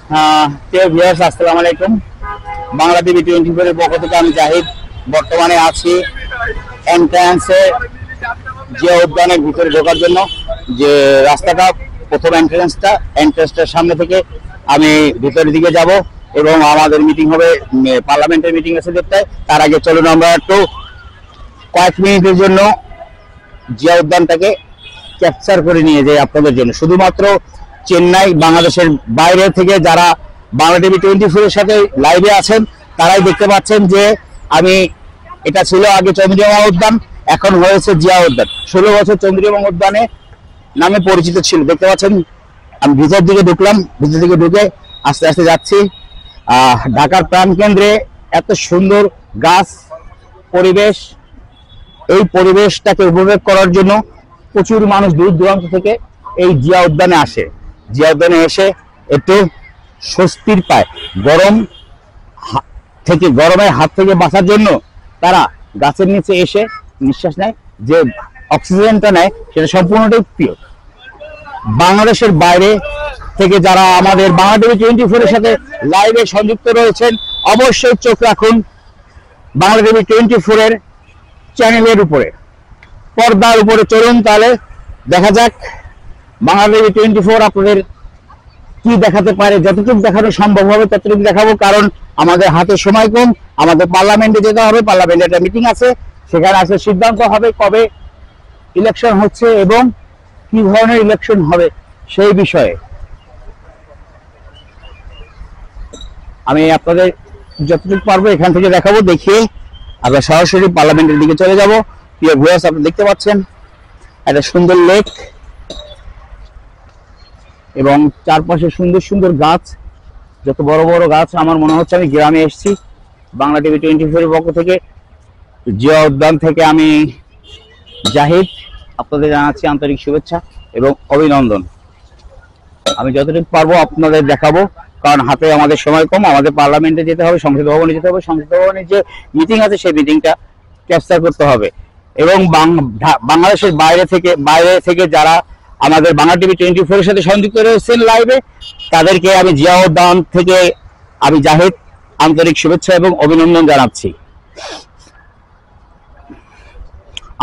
প্রিয় ভিউয়ার্স, আসসালামু আলাইকুম। বাংলা টিভি 24 এর পক্ষ থেকে আমি জাহিদ বর্তমানে আছি এন্ট্রান্সে জিয়া উদ্যানের ভিতরে ঢোকার জন্য। যে রাস্তাটা প্রথম এন্ট্রান্সটার সামনে থেকে আমি ভিতরের দিকে যাব এবং আমাদের মিটিং হবে, পার্লামেন্টের মিটিং আছে দেড়টায়। তার আগে চলুন আমরা একটু কয়েক মিনিটের জন্য জিয়া উদ্যানটাকে ক্যাপচার করে নিয়ে যাই আপনাদের জন্য। শুধুমাত্র চেন্নাই, বাংলাদেশের বাইরে থেকে যারা বাংলা টিভি 24 এর সাথে লাইভে আছেন তারাই দেখতে পাচ্ছেন যে এটা ছিল আগে চন্দ্রিমা উদ্যান, এখন হয়েছে জিয়া উদ্যান। 16 বছর চন্দ্রিমা উদ্যানে নামে পরিচিত ছিল। দেখতে পাচ্ছেন আমি ভিতর দিকে ঢুকলাম, ভিতর দিকে ঢুকে আস্তে আস্তে যাচ্ছি। ঢাকার প্রাণকেন্দ্রে এত সুন্দর গাছ পরিবেশ, এই পরিবেশটাকে উপভোগ করার জন্য প্রচুর মানুষ দূর দূরান্ত থেকে এই জিয়া উদ্যানে আসে। জিয়া উদ্যানে এসে একটু স্বস্তির পায়, গরমের হাত থেকে বাঁচার জন্য তারা গাছের নিচে এসে নিঃশ্বাস নেয়। যে অক্সিজেনটা নেয় সেটা সম্পূর্ণটাই পিওর। বাংলাদেশের বাইরে থেকে যারা আমাদের বাংলা টিভি 24 এর সাথে লাইভে সংযুক্ত রয়েছেন অবশ্যই চোখ রাখুন বাংলা টিভি 24 এর চ্যানেলের উপরে, পর্দার উপরে। চলুন তাহলে দেখা যাক বাংলা টিভি 24 আপনাদের কি দেখাতে পারে। যতটুকু দেখানো সম্ভব হবে ততটুকু দেখাবো, কারণ আমাদের হাতে সময় কম। আমাদের পার্লামেন্টে যেতে হবে, পার্লামেন্টে একটা মিটিং আছে, সেখানে আসলে সিদ্ধান্ত হবে কবে ইলেকশন হচ্ছে এবং কি ধরনের ইলেকশন হবে সেই বিষয়ে আমি আপনাদের যতটুকু পারবো এখান থেকে দেখাবো। দেখিয়ে আমরা সরাসরি পার্লামেন্টের দিকে চলে যাব। প্রিয় ভিউয়ার্স, আপনি দেখতে পাচ্ছেন একটা সুন্দর লেক এবং চারপাশে সুন্দর সুন্দর গাছ, যত বড় বড় গাছ। আমার মনে হচ্ছে আমি গ্রামে এসেছি। বাংলা টিভি 24 এর পক্ষ থেকে জিয়া উদ্যান থেকে আমি জাহিদ আপনাদের জানাচ্ছি আন্তরিক শুভেচ্ছা এবং অভিনন্দন। আমি যতটুকু পারবো আপনাদের দেখাবো, কারণ হাতে আমাদের সময় কম। আমাদের পার্লামেন্টে যেতে হবে, সংসদ ভবনে যেতে হবে, সংসদ ভবনে যে মিটিং আছে সেই মিটিংটা ক্যাপচার করতে হবে। এবং বাংলাদেশের বাইরে থেকে যারা আমাদের বাংলা টিভি 24 এর সাথে সংযুক্ত রয়েছেন লাইভে, তাদেরকে আমি জিয়া উদ্যান থেকে আমি জাহিদ আন্তরিক শুভেচ্ছা এবং অভিনন্দন জানাচ্ছি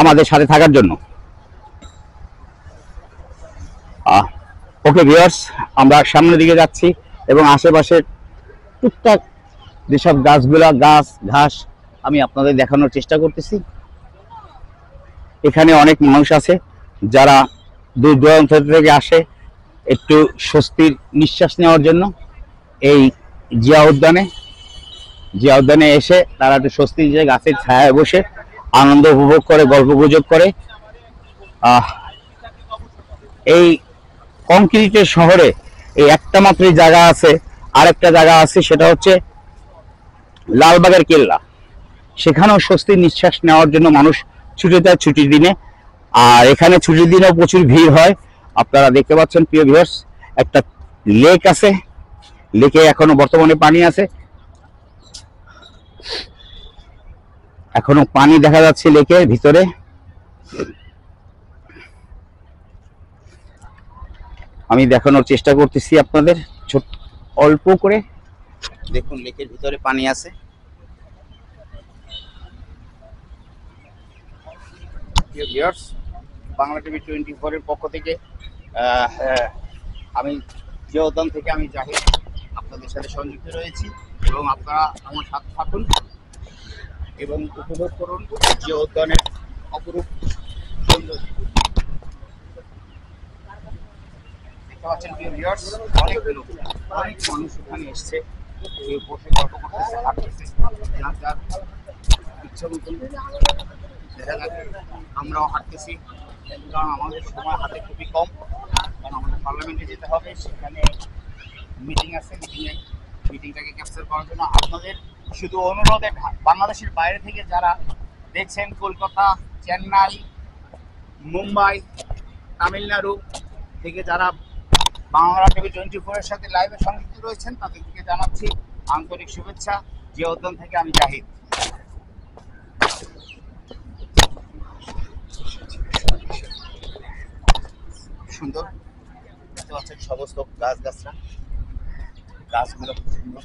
আমাদের সাথে থাকার জন্য। ওকে ভিউয়ার্স, আমরা সামনের দিকে যাচ্ছি এবং আশেপাশের টুকটাক যেসব ঘাস আমি আপনাদের দেখানোর চেষ্টা করতেছি। এখানে অনেক মানুষ আছে যারা দূর দূরান্ত থেকে আসে একটু স্বস্তির নিঃশ্বাস নেওয়ার জন্য। এই জিয়া উদ্যানে এসে তারা একটু স্বস্তি যে গাছের ছায়ায় বসে আনন্দ উপভোগ করে, গল্প গুজব করে। এই কংক্রিটের শহরে এই একটা মাত্রই জায়গা আছে, আরেকটা জায়গা আছে, সেটা হচ্ছে লালবাগের কেল্লা। সেখানেও স্বস্তির নিঃশ্বাস নেওয়ার জন্য মানুষ ছুটে যায় ছুটির দিনে। আর এখানে ছুটির দিনেও প্রচুর ভিড় হয়। আপনারা দেখতে পাচ্ছেন প্রিয় ভিউয়ার্স, একটা লেক আছে, লেকে এখনো বর্তমানে পানি আছে, এখনো পানি দেখা যাচ্ছে লেকের ভিতরে। আমি দেখানোর চেষ্টা করতেছি আপনাদের ছোট অল্প করে। দেখুন লেকের ভিতরে পানি আছে। বাংলা টিভি 24 এর পক্ষ থেকে আমি জিয়া উদ্যান থেকে আমি জাহিদ আপনাদের সাথে সংযুক্ত রয়েছি এবং আপনারা আমার সাথে থাকুন এবং উপভোগ করুন জিয়া উদ্যানের অপরূপ সৌন্দর্য। দেখতে পাচ্ছেন অনেক মানুষ এখানে এসছে, কেউ বসে গল্প করতেছে, হাঁটতেছে, যার ইচ্ছা মতন দেখা যাচ্ছে। আমরাও হাঁটতেছি, কারণ আমাদের সময় হাতে খুবই কম, কারণ আমাদের পার্লামেন্টে যেতে হবে, সেখানে মিটিং আছে। মিটিংটাকে ক্যাপচার করার জন্য আপনাদের শুধু অনুরোধে বাংলাদেশের বাইরে থেকে যারা দেখছেন, কলকাতা, চেন্নাই, মুম্বাই, তামিলনাড়ু থেকে যারা বাংলা টিভি 24 এর সাথে লাইভে সংযুক্ত রয়েছেন, তাদেরকে জানাচ্ছি আন্তরিক শুভেচ্ছা। জিয়া উদ্যান থেকে আমি জাহিদ। সুন্দর দেখতে পাচ্ছেন সমস্ত গাছগাছরা। গাছগুলো খুব সুন্দর।